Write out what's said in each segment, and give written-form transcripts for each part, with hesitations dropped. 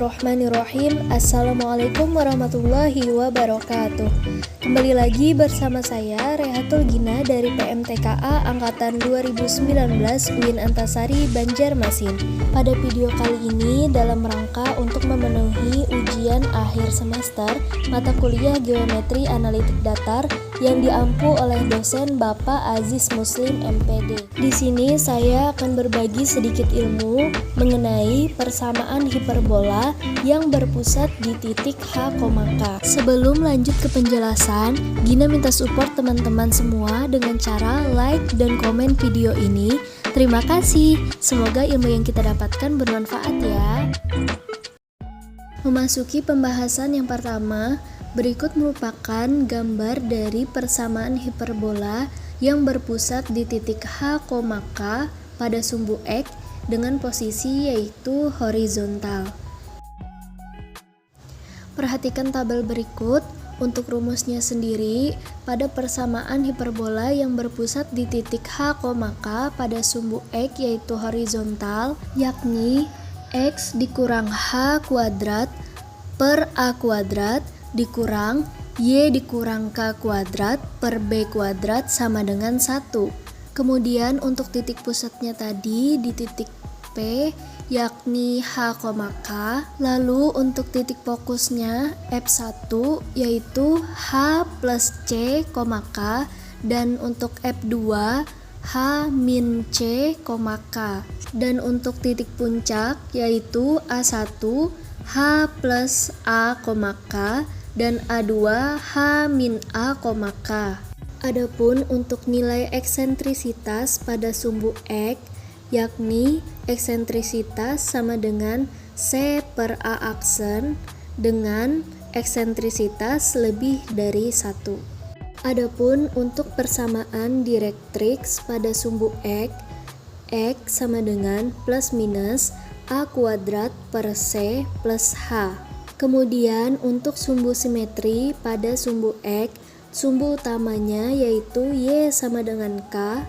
Bismillahirrahmanirrahim. Assalamualaikum warahmatullahi wabarakatuh. Kembali lagi bersama saya Rehatul Gina dari PMTKA Angkatan 2019 UIN Antasari Banjarmasin. Pada video kali ini dalam rangka untuk memenuhi ujian akhir semester mata kuliah Geometri Analitik Datar yang diampu oleh dosen Bapak Aziz Muslim MPD. Di sini saya akan berbagi sedikit ilmu mengenai persamaan hiperbola yang berpusat di titik H, K. Sebelum lanjut ke penjelasan, Gina minta support teman-teman semua dengan cara like dan komen video ini. Terima kasih. Semoga ilmu yang kita dapatkan bermanfaat ya. Memasuki pembahasan yang pertama, berikut merupakan gambar dari persamaan hiperbola yang berpusat di titik H, K pada sumbu X dengan posisi yaitu horizontal. Perhatikan tabel berikut. Untuk rumusnya sendiri, pada persamaan hiperbola yang berpusat di titik H, pada sumbu X yaitu horizontal, yakni X dikurang H kuadrat per A kuadrat dikurang Y dikurang K kuadrat per B kuadrat sama dengan 1. Kemudian untuk titik pusatnya tadi di titik P yakni H, K. Lalu untuk titik fokusnya F1 yaitu H plus C, K. Dan untuk F2 H min C, K. Dan untuk titik puncak yaitu A1 H plus A, K. Dan A2 H min A, K. Adapun untuk nilai eksentrisitas pada sumbu X yakni eksentrisitas sama dengan C per A aksen dengan eksentrisitas lebih dari 1. Adapun untuk persamaan direktrix pada sumbu X sama dengan plus minus A kuadrat per C plus H. Kemudian untuk sumbu simetri pada sumbu X, sumbu utamanya yaitu Y sama dengan K,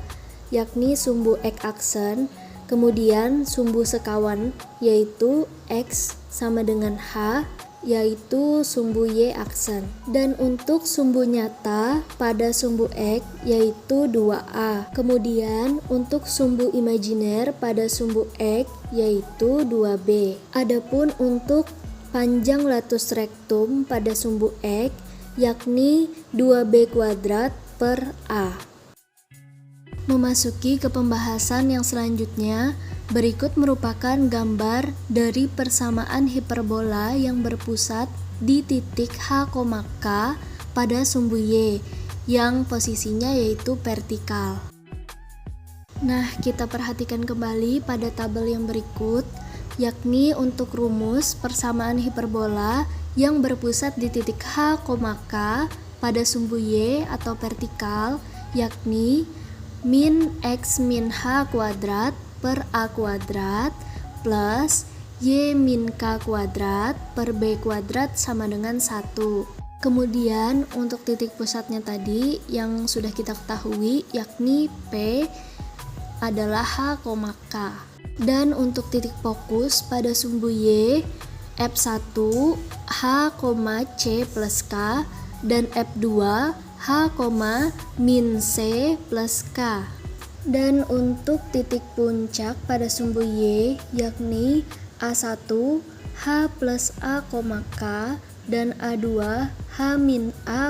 yakni sumbu X aksen, kemudian sumbu sekawan yaitu X sama dengan H, yaitu sumbu Y aksen. Dan untuk sumbu nyata pada sumbu X yaitu 2A. Kemudian untuk sumbu imajiner pada sumbu X yaitu 2B. Adapun untuk panjang latus rektum pada sumbu X yakni 2B kuadrat per A. Memasuki ke pembahasan yang selanjutnya, berikut merupakan gambar dari persamaan hiperbola yang berpusat di titik H, K pada sumbu Y yang posisinya yaitu vertikal. Nah, kita perhatikan kembali pada tabel yang berikut, yakni untuk rumus persamaan hiperbola yang berpusat di titik H, K pada sumbu Y atau vertikal, yakni min X min H kuadrat per A kuadrat plus Y min K kuadrat per B kuadrat sama dengan 1. Kemudian untuk titik pusatnya tadi yang sudah kita ketahui yakni P adalah H, K. Dan untuk titik fokus pada sumbu Y F1 H, C plus K dan F2 H, min C plus K. Dan untuk titik puncak pada sumbu Y yakni A1 H plus A, K dan A2 H min A,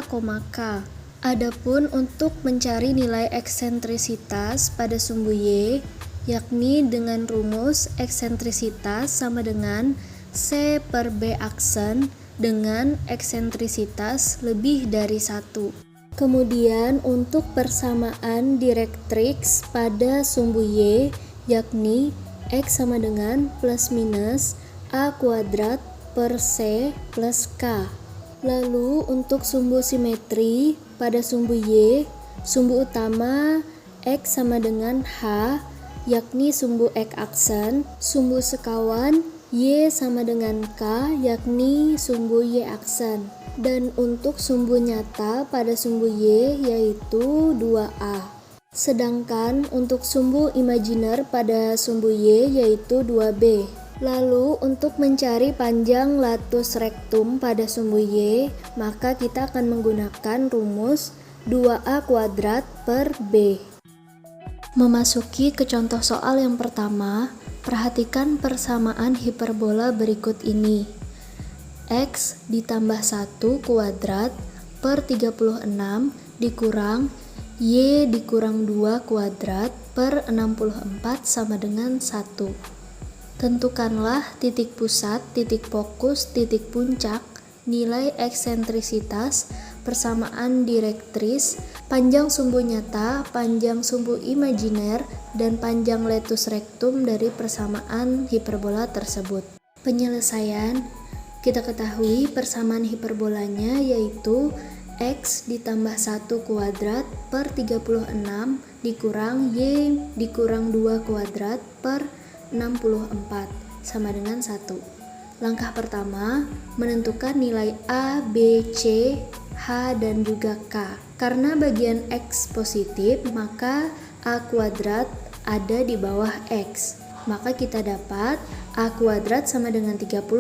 K. Adapun untuk mencari nilai eksentrisitas pada sumbu Y yakni dengan rumus eksentrisitas sama dengan C per B aksen dengan eksentrisitas lebih dari 1. Kemudian untuk persamaan direktrix pada sumbu Y yakni X sama dengan plus minus A kuadrat per C plus K. Lalu untuk sumbu simetri pada sumbu Y, sumbu utama X sama dengan H yakni sumbu X aksen, sumbu sekawan Y sama dengan K yakni sumbu Y aksen. Dan untuk sumbu nyata pada sumbu Y yaitu 2A. Sedangkan untuk sumbu imajiner pada sumbu Y yaitu 2B. Lalu untuk mencari panjang latus rektum pada sumbu Y, maka kita akan menggunakan rumus 2A kuadrat per B. Memasuki ke contoh soal yang pertama, perhatikan persamaan hiperbola berikut ini. X ditambah 1 kuadrat per 36 dikurang Y dikurang 2 kuadrat per 64 sama dengan 1. Tentukanlah titik pusat, titik fokus, titik puncak, nilai eksentrisitas, persamaan direktris, panjang sumbu nyata, panjang sumbu imajiner, dan panjang latus rektum dari persamaan hiperbola tersebut. Penyelesaian, kita ketahui persamaan hiperbolanya yaitu X ditambah 1 kuadrat per 36 dikurang Y dikurang 2 kuadrat per 64 sama dengan 1. Langkah pertama, menentukan nilai A, B, C, H, dan juga K. Karena bagian X positif, maka A kuadrat ada di bawah X. Maka kita dapat A kuadrat sama dengan 36,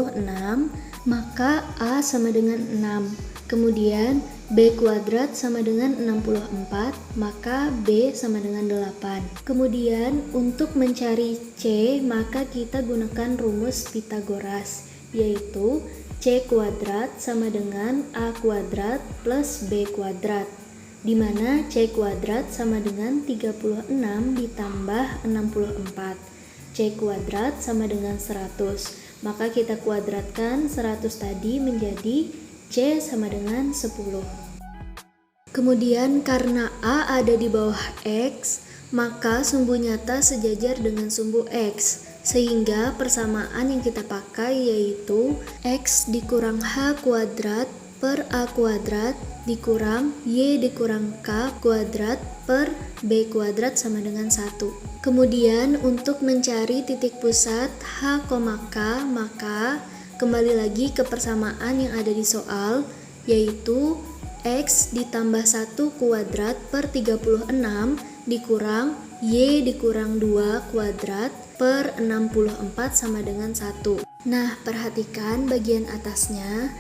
maka A sama dengan 6. Kemudian B kuadrat sama dengan 64, maka B sama dengan 8. Kemudian untuk mencari C, maka kita gunakan rumus Pythagoras, yaitu C kuadrat sama dengan A kuadrat plus B kuadrat, di mana C kuadrat sama dengan 36 ditambah 64. C kuadrat sama dengan 100, maka kita kuadratkan 100 tadi menjadi C sama dengan 10. Kemudian karena A ada di bawah X, maka sumbu nyata sejajar dengan sumbu X, sehingga persamaan yang kita pakai yaitu X dikurang H kuadrat per A kuadrat dikurang Y dikurang K kuadrat per B kuadrat sama dengan 1. Kemudian untuk mencari titik pusat H, K, maka kembali lagi ke persamaan yang ada di soal, yaitu X ditambah 1 kuadrat per 36 dikurang Y dikurang 2 kuadrat per 64 sama dengan 1. Nah, perhatikan bagian atasnya,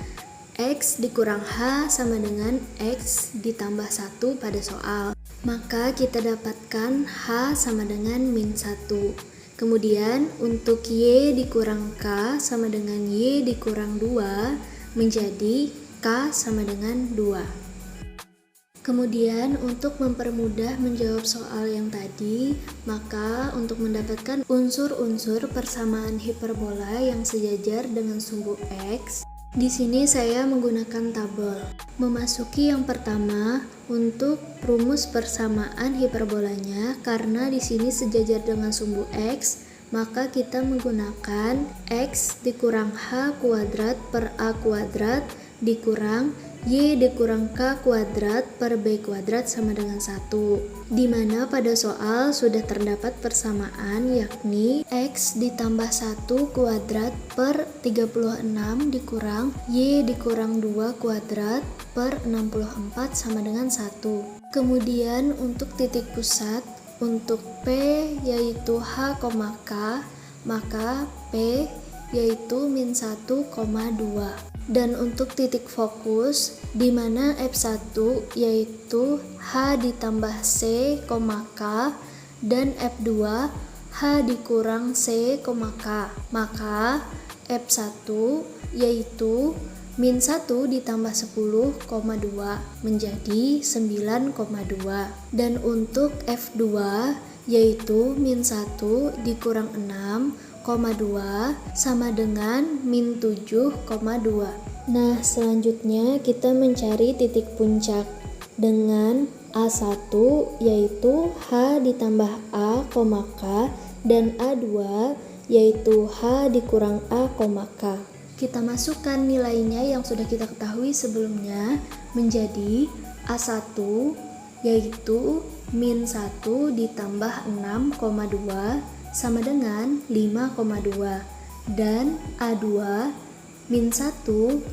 X dikurang H sama dengan X ditambah 1 pada soal. Maka kita dapatkan H sama dengan min 1. Kemudian untuk Y dikurang K sama dengan Y dikurang 2 menjadi K sama dengan 2. Kemudian untuk mempermudah menjawab soal yang tadi, maka untuk mendapatkan unsur-unsur persamaan hiperbola yang sejajar dengan sumbu X, di sini saya menggunakan tabel. Memasuki yang pertama, untuk rumus persamaan hiperbolanya, karena di sini sejajar dengan sumbu X, maka kita menggunakan X dikurang H kuadrat per A kuadrat dikurang Y dikurang K kuadrat per B kuadrat sama dengan 1. Dimana pada soal sudah terdapat persamaan, yakni X ditambah 1 kuadrat per 36 dikurang Y dikurang 2 kuadrat per 64 sama dengan 1. Kemudian untuk titik pusat, untuk P yaitu H, K, maka P yaitu min 1,2. Dan untuk titik fokus, di mana F1 yaitu H ditambah C, K, dan F2 H dikurang C, K. Maka F1 yaitu min 1 ditambah 10,2 menjadi 9,2. Dan untuk F2 yaitu min 1 dikurang 6,2 sama dengan min 7,2. Nah, selanjutnya kita mencari titik puncak dengan A1 yaitu H ditambah A, K, dan A2 yaitu H dikurang A, K. Kita masukkan nilainya yang sudah kita ketahui sebelumnya menjadi A1 yaitu min 1 ditambah 6,2 sama dengan 5,2, dan A2 min 1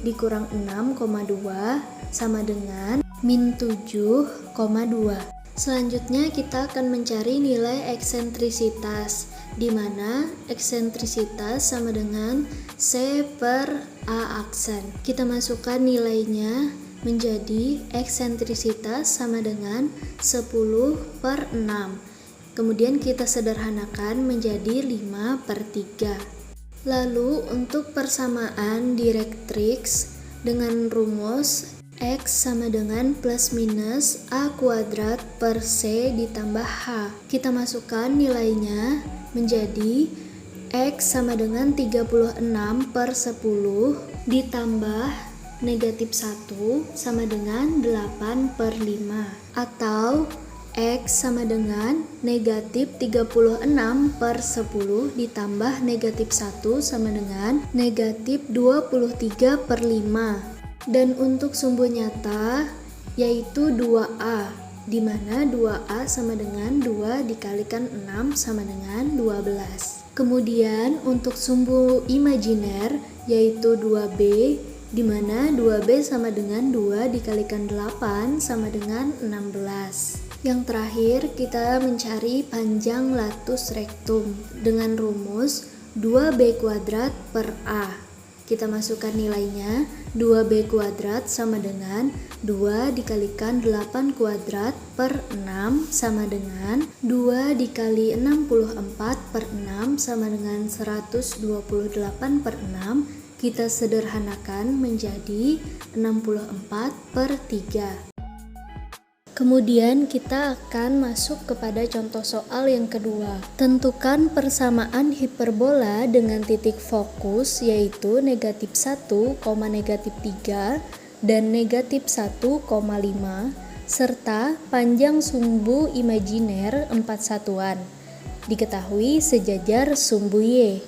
dikurang 6,2 sama dengan min 7,2. Selanjutnya kita akan mencari nilai eksentrisitas, di mana eksentrisitas sama dengan C per A aksen. Kita masukkan nilainya menjadi eksentrisitas sama dengan 10 per 6. Kemudian kita sederhanakan menjadi 5 per 3. Lalu untuk persamaan direktrix dengan rumus X sama dengan plus minus A kuadrat per C ditambah H. Kita masukkan nilainya menjadi X sama dengan 36 per 10 ditambah negatif 1 sama dengan 8 per 5. Atau X sama dengan negatif 36 per 10 ditambah negatif 1 sama dengan negatif 23 per 5. Dan untuk sumbu nyata yaitu 2A, di mana 2A sama dengan 2 dikalikan 6 sama dengan 12. Kemudian untuk sumbu imajiner yaitu 2B, di mana 2B sama dengan 2 dikalikan 8 sama dengan 16. Yang terakhir kita mencari panjang latus rektum dengan rumus 2B kuadrat per A. Kita masukkan nilainya 2B kuadrat sama dengan 2 dikalikan 8 kuadrat per 6 sama dengan 2 dikali 64 per 6 sama dengan 128 per 6. Kita sederhanakan menjadi 64 per 3. Kemudian kita akan masuk kepada contoh soal yang kedua. Tentukan persamaan hiperbola dengan titik fokus yaitu negatif 1, negatif 3 dan negatif 1,5 serta panjang sumbu imajiner 4 satuan. Diketahui sejajar sumbu Y.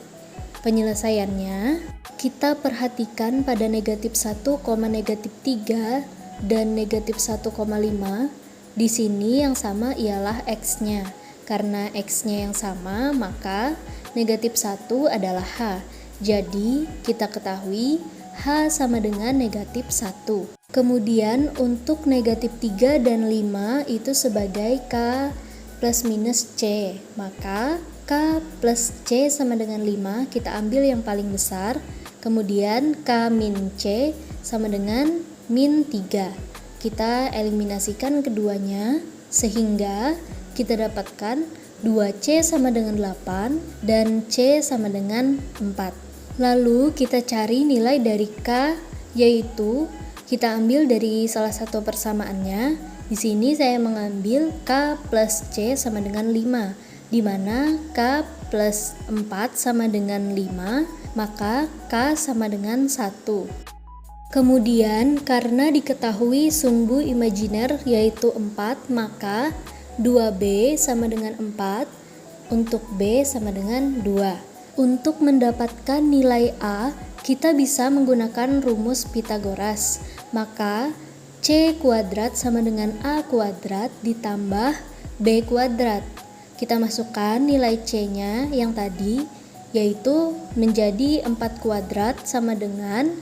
Penyelesaiannya, kita perhatikan pada negatif 1, negatif 3 dan negatif 1,5. Di sini yang sama ialah X-nya. Karena X-nya yang sama, maka negatif 1 adalah H. Jadi, kita ketahui H sama dengan negatif 1. Kemudian, untuk negatif 3 dan 5 itu sebagai K plus minus C. Maka, K plus C sama dengan 5, kita ambil yang paling besar. Kemudian, K min C sama dengan min 3. Kita eliminasikan keduanya sehingga kita dapatkan 2C sama dengan 8 dan C sama dengan 4. Lalu kita cari nilai dari K, yaitu kita ambil dari salah satu persamaannya. Di sini saya mengambil K plus C sama dengan 5, di mana K plus 4 sama dengan 5, maka K sama dengan 1. Kemudian karena diketahui sumbu imajiner yaitu 4, maka 2B sama dengan 4, untuk B sama dengan 2. Untuk mendapatkan nilai A, kita bisa menggunakan rumus Pythagoras. Maka C kuadrat sama dengan A kuadrat ditambah B kuadrat. Kita masukkan nilai C-nya yang tadi, yaitu menjadi 4 kuadrat sama dengan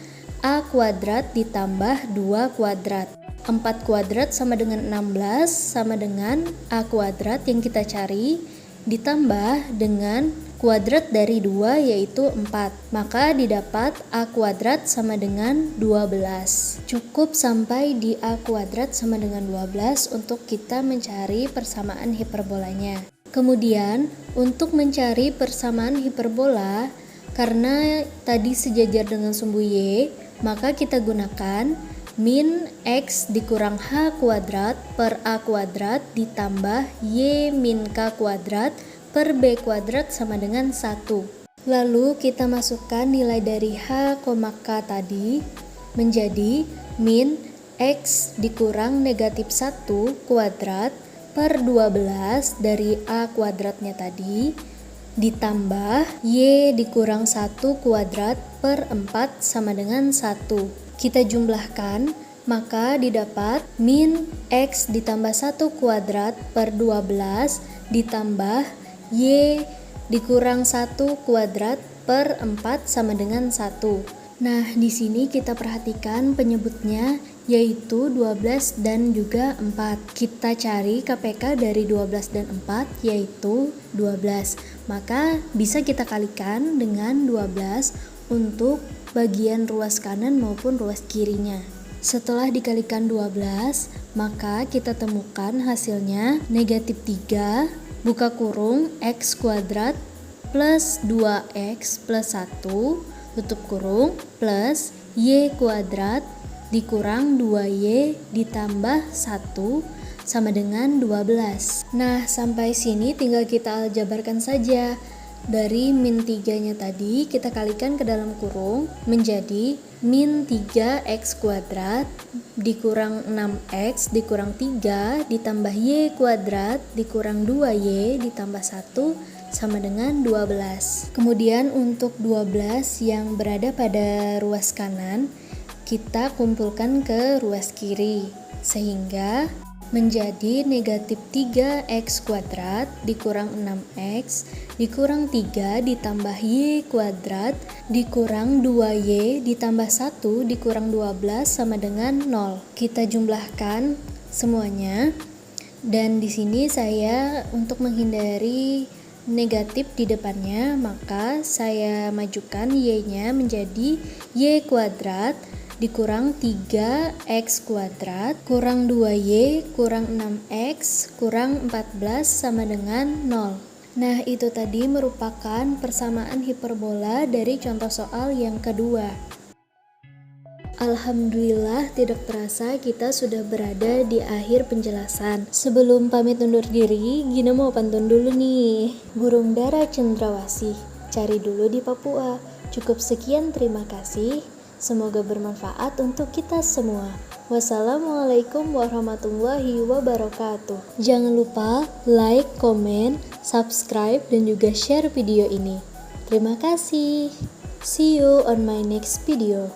A kuadrat ditambah 2 kuadrat. 4 kuadrat sama dengan 16 sama dengan A kuadrat yang kita cari ditambah dengan kuadrat dari 2 yaitu 4. Maka didapat A kuadrat sama dengan 12. Cukup sampai di A kuadrat sama dengan 12 untuk kita mencari persamaan hiperbolanya. Kemudian untuk mencari persamaan hiperbola, karena tadi sejajar dengan sumbu Y, maka kita gunakan min X dikurang H kuadrat per A kuadrat ditambah Y min K kuadrat per B kuadrat sama dengan 1. Lalu kita masukkan nilai dari H, K tadi menjadi min X dikurang negatif 1 kuadrat per 12 dari A kuadratnya tadi ditambah Y dikurang 1 kuadrat per 4 sama dengan 1. Kita jumlahkan, maka didapat min X ditambah 1 kuadrat per 12 ditambah Y dikurang 1 kuadrat per 4 sama dengan 1. Nah, di sini kita perhatikan penyebutnya yaitu 12 dan juga 4. Kita cari KPK dari 12 dan 4, yaitu 12. Maka bisa kita kalikan dengan 12 untuk bagian ruas kanan maupun ruas kirinya. Setelah dikalikan 12, maka kita temukan hasilnya negatif 3, buka kurung, x kuadrat plus 2x plus 1, tutup kurung, plus y kuadrat dikurang 2y ditambah 1 sama dengan 12. Nah, sampai sini tinggal kita aljabarkan saja. Dari min 3-nya tadi kita kalikan ke dalam kurung menjadi min 3x kuadrat dikurang 6x dikurang 3 ditambah y kuadrat dikurang 2y ditambah 1 sama dengan 12. Kemudian untuk 12 yang berada pada ruas kanan kita kumpulkan ke ruas kiri sehingga menjadi negatif 3x kuadrat dikurang 6x dikurang 3 ditambah y kuadrat dikurang 2y ditambah 1 dikurang 12 sama dengan 0. Kita jumlahkan semuanya dan di sini saya untuk menghindari negatif di depannya maka saya majukan y-nya menjadi y kuadrat dikurang 3x kuadrat kurang 2y kurang 6x kurang 14 sama dengan 0. Nah, itu tadi merupakan persamaan hiperbola dari contoh soal yang kedua. Alhamdulillah, tidak terasa kita sudah berada di akhir penjelasan. Sebelum pamit undur diri, Gina mau pantun dulu nih. Burung dara cendrawasih, cari dulu di Papua. Cukup sekian, terima kasih. Semoga bermanfaat untuk kita semua. Wassalamualaikum warahmatullahi wabarakatuh. Jangan lupa like, komen, subscribe, dan juga share video ini. Terima kasih. See you on my next video.